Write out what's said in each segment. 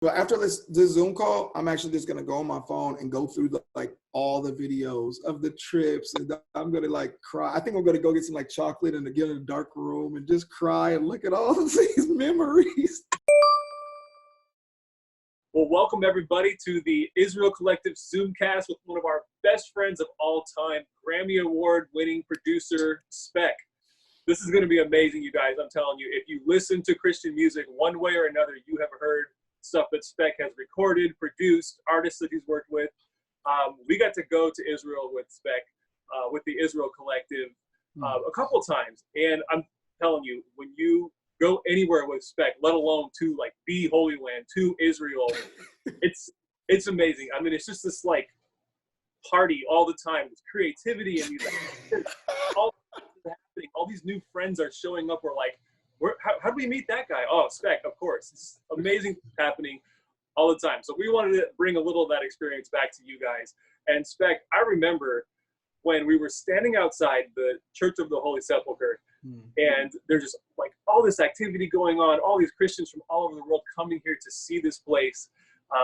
Well, after this Zoom call, I'm actually just gonna go on my phone and go through like all the videos of the trips, and I'm gonna like cry. I think I'm gonna go get some like chocolate and get in a dark room and just cry and look at all of these memories. Well, welcome everybody to the Israel Collective Zoomcast with one of our best friends of all time, Grammy Award-winning producer, Spech. This is going to be amazing, you guys. I'm telling you, if you listen to Christian music one way or another, you have heard stuff that Spech has recorded, produced, artists that he's worked with. We got to go to Israel with Spech, with the Israel Collective, a couple of times. And I'm telling you, when you go anywhere with Spech, let alone to like the Holy Land, to Israel, it's amazing. I mean, it's just this like party all the time with creativity and these all happening. All these new friends are showing up. We're like, how do we meet that guy? Oh, Spech, of course. It's amazing happening all the time. So we wanted to bring a little of that experience back to you guys. And Spech, I remember when we were standing outside the Church of the Holy Sepulchre, and there's just like all this activity going on, all these Christians from all over the world coming here to see this place.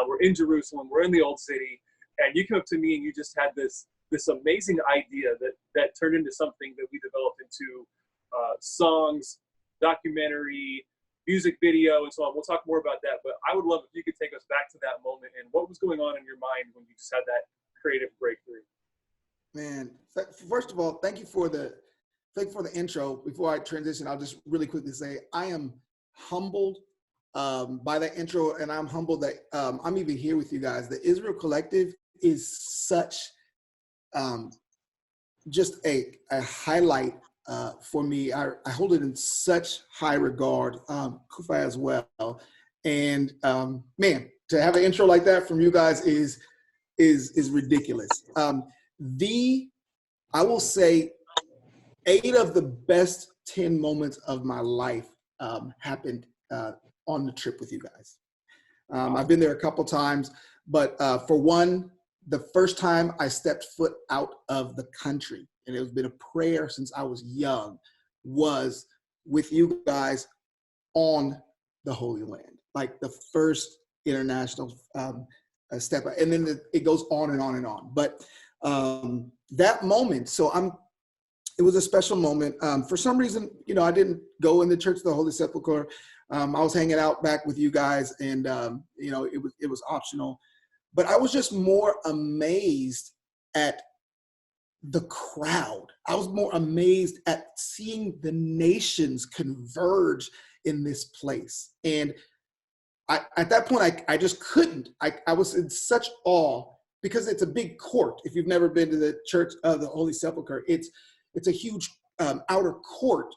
We're in Jerusalem, we're in the Old City, and you came up to me and you just had this amazing idea that turned into something that we developed into songs, documentary, music video, and so on. We'll talk more about that, but I would love if you could take us back to that moment and what was going on in your mind when you just had that creative breakthrough. Man, first of all, thank you for the intro. Before I transition, I'll just really quickly say I am humbled by that intro, and I'm humbled that I'm even here with you guys. The Israel Collective is such just a highlight for me. I hold it in such high regard, Kufa as well. And man, to have an intro like that from you guys is ridiculous. I will say 8 of the best 10 moments of my life happened on the trip with you guys. I've been there a couple times, but for one, the first time I stepped foot out of the country, and it has been a prayer since I was young, was with you guys on the Holy Land, like the first international step. And then it goes on and on and on. But that moment, it was a special moment. For some reason, I didn't go in the Church of the Holy Sepulchre. I was hanging out back with you guys, and it was optional. But I was just more amazed at the crowd. I was more amazed at seeing the nations converge in this place. And at that point, I just couldn't. I was in such awe because it's a big court. If you've never been to the Church of the Holy Sepulchre, it's a huge outer court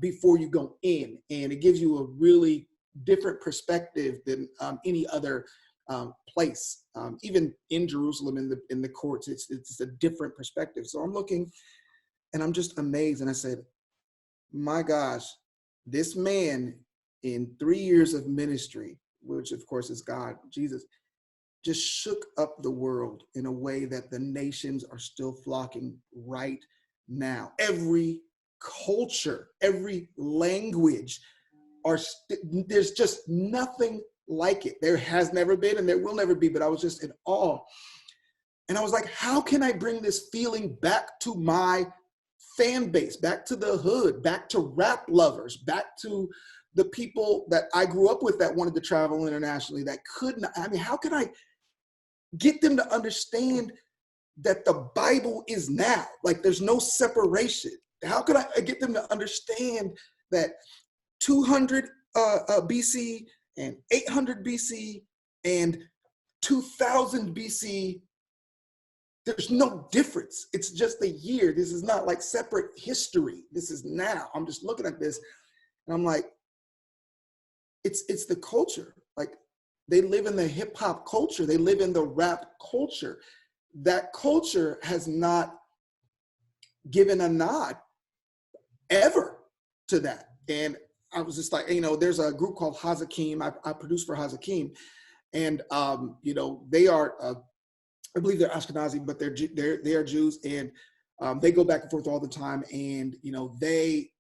before you go in, and it gives you a really different perspective than any other place. Even in Jerusalem, in the courts, it's a different perspective. So I'm looking, and I'm just amazed, and I said, "My gosh, this man in 3 years of ministry, which of course is God, Jesus, just shook up the world in a way that the nations are still flocking right now. Every culture, every language, there's just nothing like it. There has never been, and there will never be, but I was just in awe. And I was like, how can I bring this feeling back to my fan base, back to the hood, back to rap lovers, back to the people that I grew up with that wanted to travel internationally, that couldn't? I mean, how can I get them to understand that the Bible is now? Like, there's no separation. How could I get them to understand that 200 BC and 800 BC and 2000 BC, there's no difference. It's just a year. This is not like separate history. This is now. I'm just looking at this and I'm like, it's the culture. Like, they live in the hip hop culture. They live in the rap culture. That culture has not given a nod ever to that. And I was just like, there's a group called Hazakim. I produce for Hazakim, and they are, I believe they're Ashkenazi, but they are Jews, and they go back and forth all the time. And they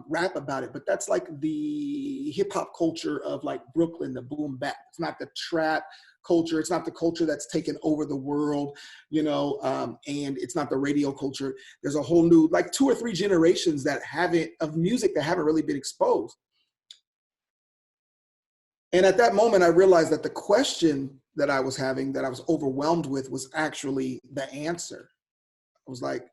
rap about it, but that's like the hip hop culture of like Brooklyn, the boom bap. It's not the trap culture. It's not the culture that's taken over the world, you know, and it's not the radio culture. There's a whole new, like 2 or 3 generations of music that haven't really been exposed. And at that moment, I realized that the question that I was having, that I was overwhelmed with, was actually the answer. I was like,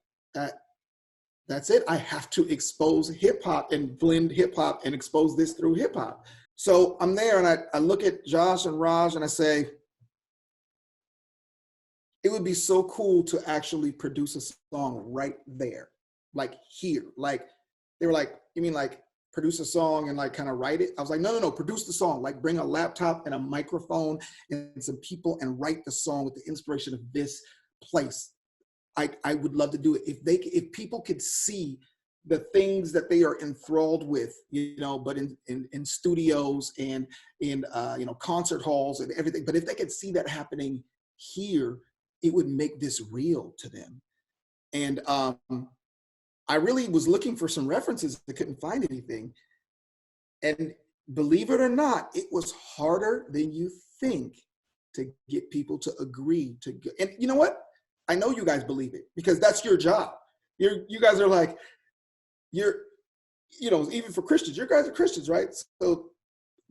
that's it. I have to expose hip hop and blend hip hop and expose this through hip hop. So I'm there and I look at Josh and Raj and I say, it would be so cool to actually produce a song right there, like here. Like they were like, you mean like produce a song and like kind of write it? I was like, no, produce the song. Like bring a laptop and a microphone and some people and write the song with the inspiration of this place. I would love to do it. If people could see the things that they are enthralled with, you know, but in studios and in you know, concert halls and everything, but if they could see that happening here, it would make this real to them. And I really was looking for some references. I couldn't find anything. And believe it or not, it was harder than you think to get people to agree to go. And you know what? I know you guys believe it because that's your job. You guys are like, you know, even for Christians, you guys are Christians, right? So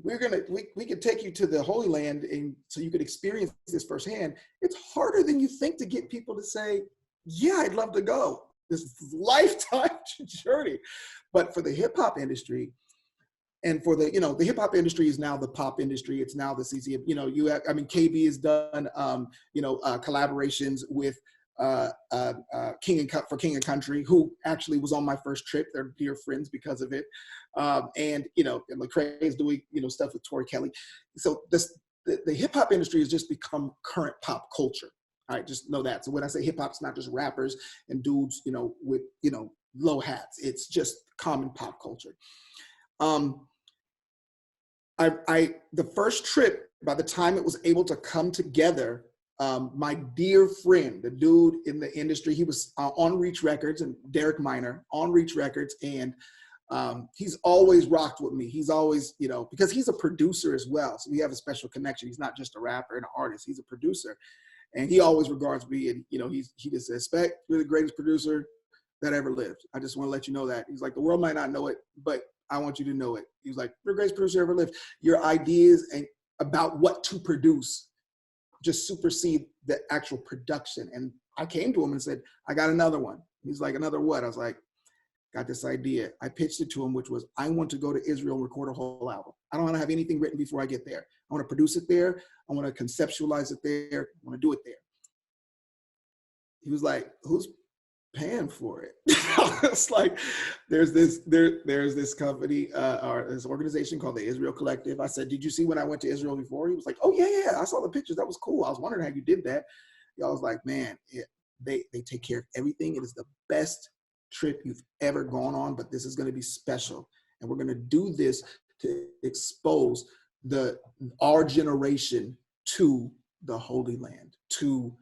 we could take you to the Holy Land and so you could experience this firsthand. It's harder than you think to get people to say, yeah, I'd love to go. This lifetime journey. But for the hip hop industry, and for the, you know, the hip hop industry is now the pop industry. It's now the CCM. You know, KB has done, you know, collaborations with King and Country, who actually was on my first trip. They're dear friends because of it. And, you know, Lecrae is doing, you know, stuff with Tori Kelly. So the hip hop industry has just become current pop culture. All right, just know that. So when I say hip hop, it's not just rappers and dudes, you know, with, you know, low hats. It's just common pop culture. The first trip, by the time it was able to come together, my dear friend, the dude in the industry, he was on Reach Records, and Derek Minor on Reach Records, and he's always rocked with me. He's always, you know, because he's a producer as well, so we have a special connection. He's not just a rapper and an artist; he's a producer, and he always regards me. And you know, he just says, "Spec, you're the greatest producer that ever lived. I just want to let you know that." He's like, "The world might not know it, but I want you to know it." He was like, "You're the greatest producer ever lived. Your ideas and about what to produce just supersede the actual production." And I came to him and said, "I got another one." He's like, "Another what?" I was like, "Got this idea." I pitched it to him, which was, I want to go to Israel and record a whole album. I don't want to have anything written before I get there. I want to produce it there. I want to conceptualize it there. I want to do it there. He was like, "Who's paying for it?" It's like, there's this company or this organization called the Israel Collective. I said, "Did you see when I went to Israel before?" He was like, "Oh yeah, I saw the pictures. That was cool. I was wondering how you did that." I was like, "Man, they take care of everything. It is the best trip you've ever gone on, but this is going to be special, and we're going to do this to expose our generation to the Holy Land, to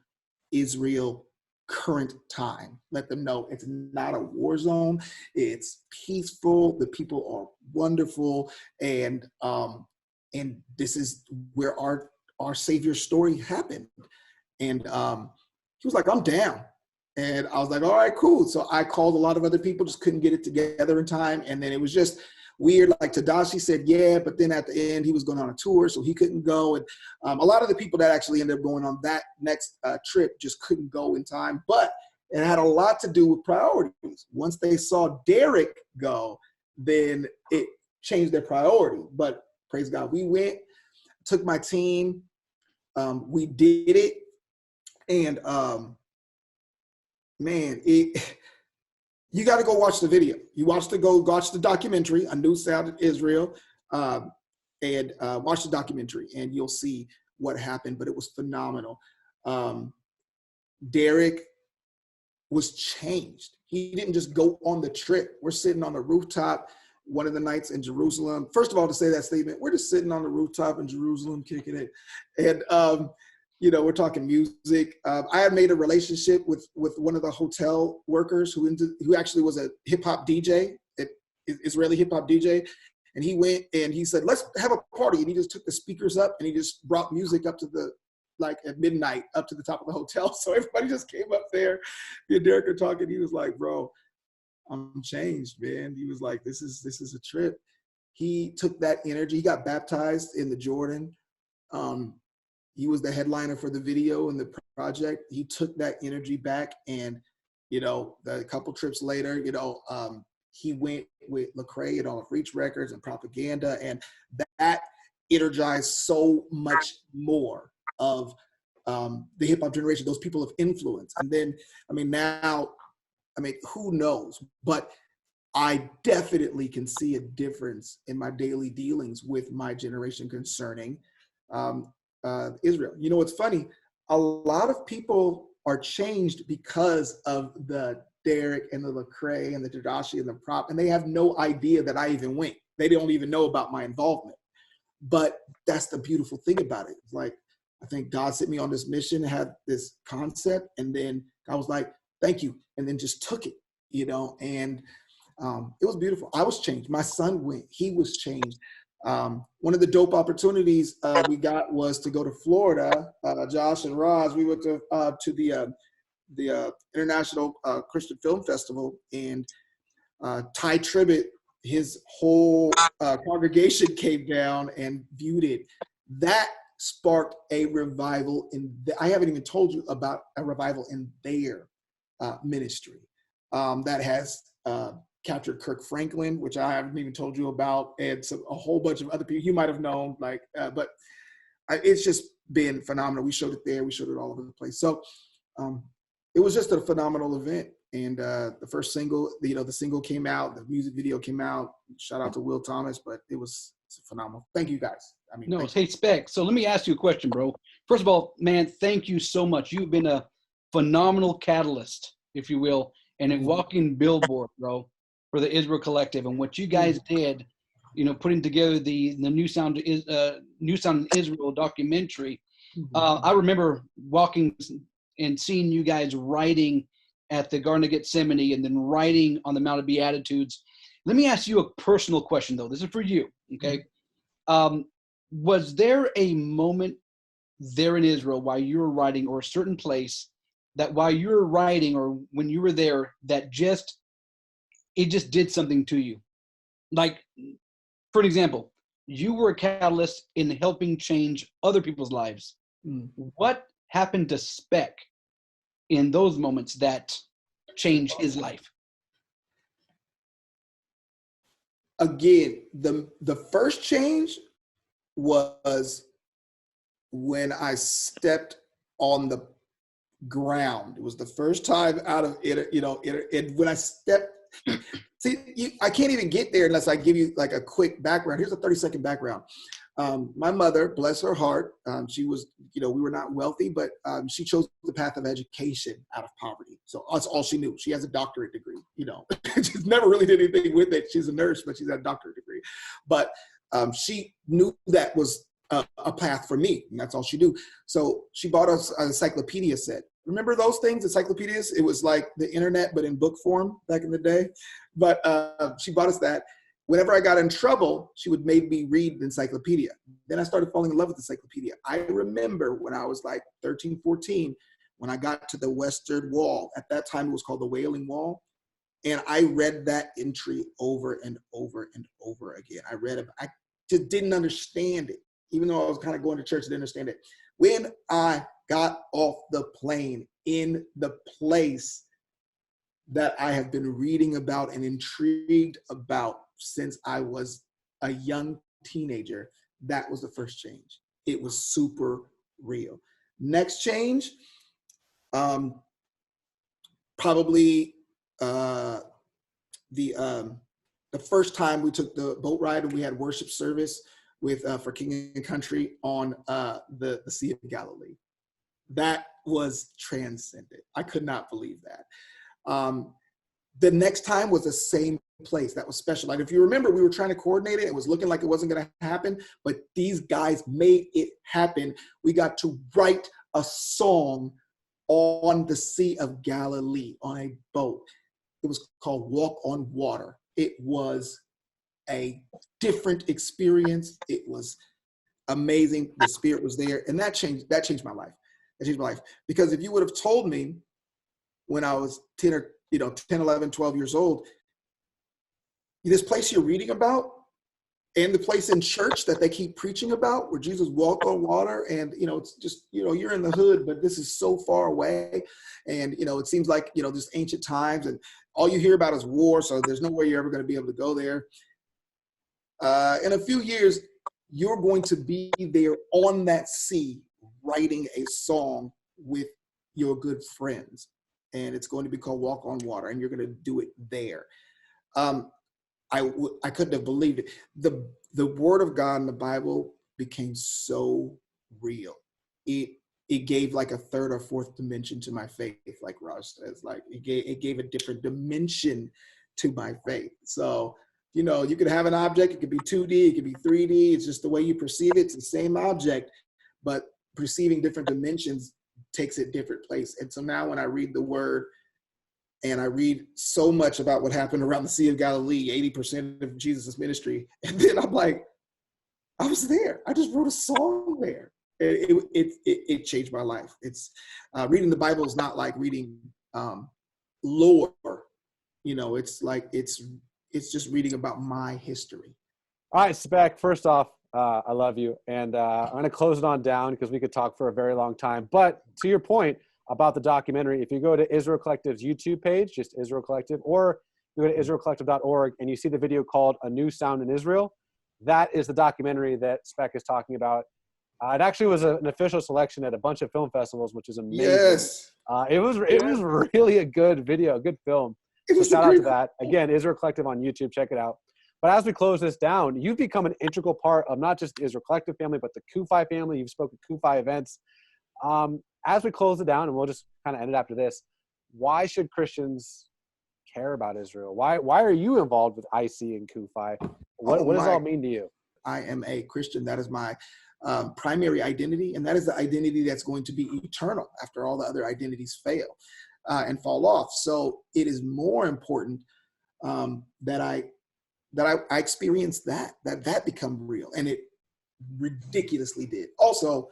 Israel current time. Let them know it's not a war zone. It's peaceful. The people are wonderful, and this is where our Savior's story happened." And he was like, "I'm down." And I was like, "All right, cool." So I called a lot of other people, just couldn't get it together in time. And then it was just weird. Like Tadashi said, yeah, but then at the end he was going on a tour, so he couldn't go. And a lot of the people that actually ended up going on that next trip just couldn't go in time. But it had a lot to do with priorities. Once they saw Derek go, then it changed their priority. But praise God, we went, took my team, we did it. And man, you got to go watch the video. Go watch the documentary, A New Sound in Israel, and watch the documentary, and you'll see what happened. But it was phenomenal. Derek was changed. He didn't just go on the trip. We're sitting on the rooftop one of the nights in Jerusalem. First of all, to say that statement, we're just sitting on the rooftop in Jerusalem, kicking it, and you know, we're talking music. I had made a relationship with one of the hotel workers who actually was a hip hop DJ. Israeli hip hop DJ. And he went and he said, let's have a party. And he just took the speakers up and he just brought music up to like at midnight up to the top of the hotel. So everybody just came up there. Me and Derek are talking. He was like, bro, I'm changed, man. He was like, this is a trip. He took that energy. He got baptized in the Jordan. He was the headliner for the video and the project. He took that energy back, and a couple trips later, he went with Lecrae and all of Reach Records and Propaganda, and that energized so much more of the hip hop generation, those people of influence. And then, now, who knows? But I definitely can see a difference in my daily dealings with my generation concerning Israel. What's funny? A lot of people are changed because of the Derek and the Lecrae and the Tadashi and the Prop, and they have no idea that I even went. They don't even know about my involvement. But that's the beautiful thing about it. It's like, I think God sent me on this mission, had this concept, and then I was like, thank you, and then just took it, and it was beautiful. I was changed. My son went. He was changed. One of the dope opportunities we got was to go to Florida. Josh and Roz, we went to the International Christian Film Festival, and Ty Tribbett, his whole congregation came down and viewed it. That sparked a revival I haven't even told you about a revival in their ministry that has captured Kirk Franklin, which I haven't even told you about, and a whole bunch of other people you might have known, but it's just been phenomenal. We showed it there. We showed it all over the place. So it was just a phenomenal event. And the first single, the single came out, the music video came out. Shout out to Will Thomas, but it was phenomenal. Thank you guys. Hey, Spec. So let me ask you a question, bro. First of all, man, thank you so much. You've been a phenomenal catalyst, if you will, and a walking billboard, bro, for the Israel Collective, and what you guys did, putting together the New Sound in Israel documentary. I remember walking and seeing you guys writing at the Garden of Gethsemane and then writing on the Mount of Beatitudes. Let me ask you a personal question, though. This is for you, okay? Was there a moment there in Israel while you were writing, or a certain place that while you were writing or when you were there, that it just did something to you? Like, for an example, you were a catalyst in helping change other people's lives. What happened to Spec in those moments that changed his life? Again, the first change was when I stepped on the ground. It was the first time out of it, when I stepped. See, I can't even get there unless I give you like a quick background. Here's a 30-second background. My mother, bless her heart, she was, we were not wealthy, but she chose the path of education out of poverty. So that's all she knew. She has a doctorate degree, she's never really did anything with it. She's a nurse, but she's got a doctorate degree. But she knew that was a path for me, and that's all she knew. So she bought us an encyclopedia set. Remember those things, encyclopedias? It was like the internet, but in book form back in the day. But she bought us that. Whenever I got in trouble, she would make me read the encyclopedia. Then I started falling in love with the encyclopedia. I remember when I was like 13, 14, when I got to the Western Wall. At that time, it was called the Wailing Wall. And I read that entry over and over and over again. I read it. I just didn't understand it. Even though I was kind of going to church, I didn't understand it. When I got off the plane in the place that I have been reading about and intrigued about since I was a young teenager, that was the first change. It was super real. Next change, probably the first time we took the boat ride and we had worship service with for King and Country on the Sea of Galilee. That was transcendent. I could not believe that. The next time was the same place. That was special. Like if you remember, we were trying to coordinate it. It was looking like it wasn't going to happen, but these guys made it happen. We got to write a song on the Sea of Galilee on a boat. It was called Walk on Water. it was a different experience. It was amazing. The Spirit was there, and that changed my life. That changed my life, because if you would have told me when I was 10 or 10, 11, 12 years old, this place you're reading about and the place in church that they keep preaching about where Jesus walked on water, and it's just you're in the hood, but this is so far away, and it seems like just ancient times, and all you hear about is war, so there's no way you're ever going to be able to go there. In a few years, you're going to be there on that sea writing a song with your good friends, and it's going to be called Walk on Water, and you're going to do it there. I couldn't have believed it. The word of God in the Bible became so real. It gave like a third or fourth dimension to my faith, like Raj says. Like it gave a different dimension to my faith. So you could have an object. It could be 2D. It could be 3D. It's just the way you perceive it. It's the same object, but perceiving different dimensions takes it different place. And so now when I read the word, and I read so much about what happened around the Sea of Galilee, 80% of Jesus' ministry. And then I'm like, I was there. I just wrote a song there. It changed my life. It's reading the Bible is not like reading lore. It's like, it's just reading about my history. All right, Spec, first off, I love you. And I'm going to close it on down because we could talk for a very long time. But to your point, about the documentary, if you go to Israel Collective's YouTube page, just Israel Collective, or you go to israelcollective.org and you see the video called A New Sound in Israel, that is the documentary that Spec is talking about. It actually was an official selection at a bunch of film festivals, which is amazing. Yes. It was really a good video, a good film. So shout out to that. Again, Israel Collective on YouTube, check it out. But as we close this down, you've become an integral part of not just the Israel Collective family, but the Kufi family. You've spoken at Kufi events. As we close it down, and we'll just kind of end it after this, why should Christians care about Israel? Why are you involved with IC and Kufi? What does it all mean to you? I am a Christian. That is my primary identity, and that is the identity that's going to be eternal after all the other identities fail and fall off. So it is more important that I experience that become real, and it ridiculously did. Also,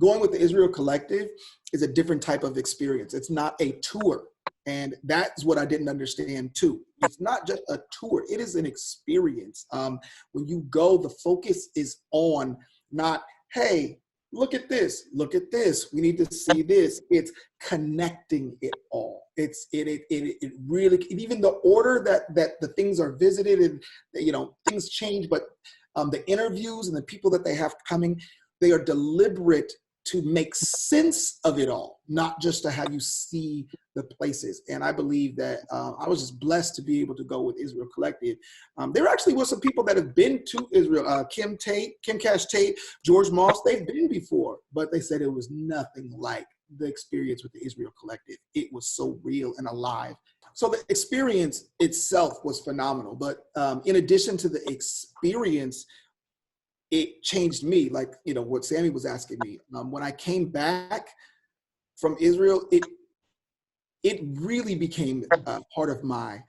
going with the Israel Collective is a different type of experience. It's not a tour. And that's what I didn't understand too. It's not just a tour. It is an experience. When you go, the focus is on not, hey, look at this. Look at this. We need to see this. It's connecting it all. It really, even the order that the things are visited and, things change, but the interviews and the people that they have coming, they are deliberate to make sense of it all, not just to have you see the places. And I believe that I was just blessed to be able to go with Israel Collective. There actually were some people that have been to Israel, Kim Cash Tate, George Moss, they've been before, but they said it was nothing like the experience with the Israel Collective. It was so real and alive. So the experience itself was phenomenal. But in addition to the experience, it changed me, like, what Sammy was asking me. When I came back from Israel, it really became part of my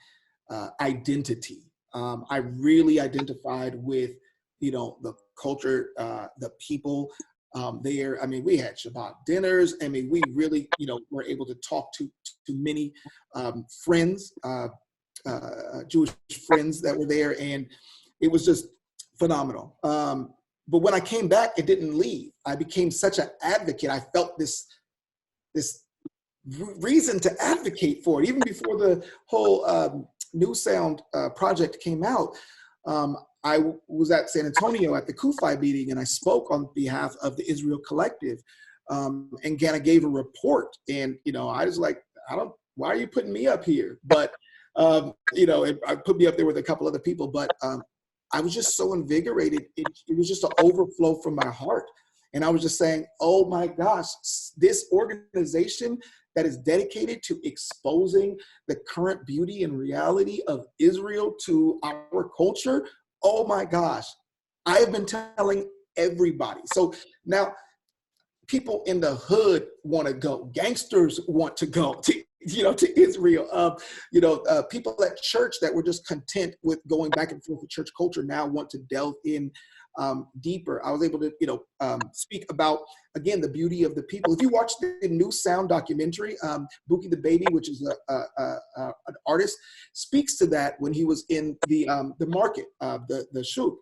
identity. I really identified with, the culture, the people there. I mean, we had Shabbat dinners. I mean, we really, were able to talk to many friends, Jewish friends that were there. And it was just phenomenal. But when I came back, it didn't leave. I became such an advocate. I felt this reason to advocate for it. Even before the whole New Sound project came out, I was at San Antonio at the Kufi meeting, and I spoke on behalf of the Israel Collective, and kind of gave a report. And, I was like, why are you putting me up here? But, I put me up there with a couple other people, but I was just so invigorated. It was just an overflow from my heart. And I was just saying, oh my gosh, this organization that is dedicated to exposing the current beauty and reality of Israel to our culture, oh my gosh, I have been telling everybody. So now people in the hood want to go. Gangsters want to go to to Israel. People at church that were just content with going back and forth with church culture now want to delve in deeper. I was able to, speak about, again, the beauty of the people. If you watch the New Sound documentary, Buki the Baby, which is an artist, speaks to that when he was in the market, the shuk.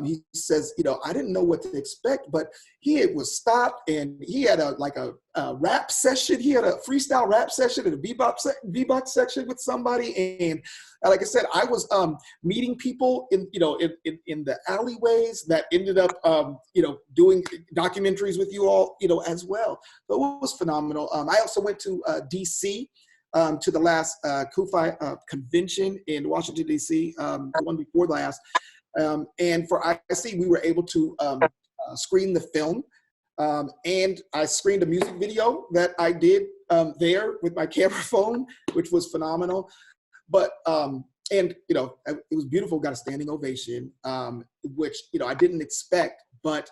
He says, I didn't know what to expect, but he was stopped and he had a rap session. He had a freestyle rap session and a bebop section with somebody. And like I said, I was meeting people in the alleyways that ended up, doing documentaries with you all, as well. So it was phenomenal. I also went to DC. To the last Kufi convention in Washington, D.C., the one before the last. And for IC, we were able to screen the film. And I screened a music video that I did there with my camera phone, which was phenomenal. But, it was beautiful, got a standing ovation, which, I didn't expect. But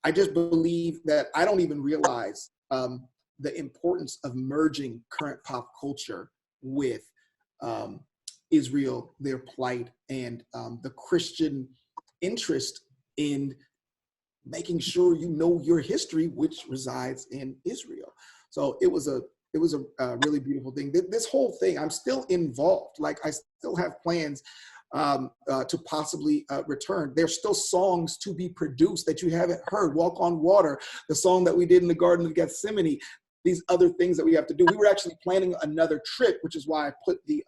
I just believe that I don't even realize the importance of merging current pop culture with Israel, their plight, and the Christian interest in making sure you know your history, which resides in Israel. So it was a really beautiful thing. This whole thing, I'm still involved. Like, I still have plans to possibly return. There's still songs to be produced that you haven't heard. Walk on Water, the song that we did in the Garden of Gethsemane, these other things that we have to do. We were actually planning another trip, which is why I put the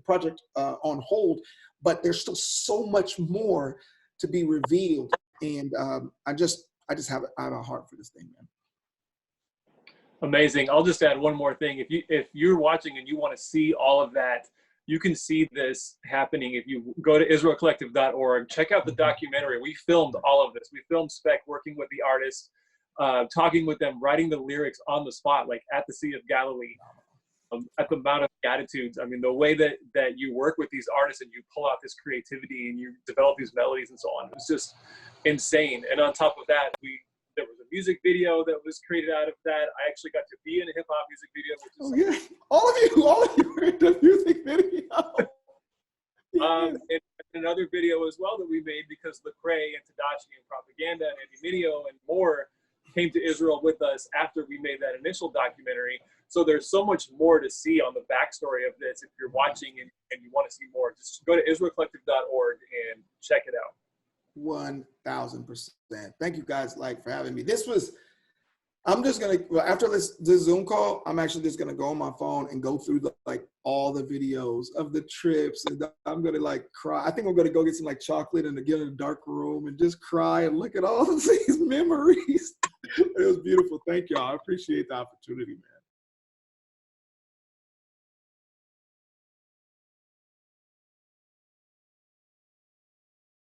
project on hold, but there's still so much more to be revealed. And I just have a heart for this thing, man. Amazing. I'll just add one more thing. If you're watching and you want to see all of that, you can see this happening if you go to israelcollective.org. Check out the documentary. We filmed all of this. We filmed Spec working with the artists, talking with them, writing the lyrics on the spot, like at the Sea of Galilee, at the Mount of Beatitudes. I mean, the way that you work with these artists and you pull out this creativity and you develop these melodies and so on, it was just insane. And on top of that, there was a music video that was created out of that. I actually got to be in a hip hop music video. Which is all of you were in the music video. And another video as well that we made because Lecrae and Tadashi and Propaganda and Andy Mineo and more came to Israel with us after we made that initial documentary. So there's so much more to see on the backstory of this. If you're watching and you want to see more, just go to israelcollective.org and check it out. 1,000%. Thank you guys for having me. I'm just gonna, after this Zoom call, I'm actually just gonna go on my phone and go through all the videos of the trips, and I'm gonna cry. I think I'm gonna go get some chocolate and get in a dark room and just cry and look at all of these memories. It was beautiful. Thank y'all. I appreciate the opportunity, man.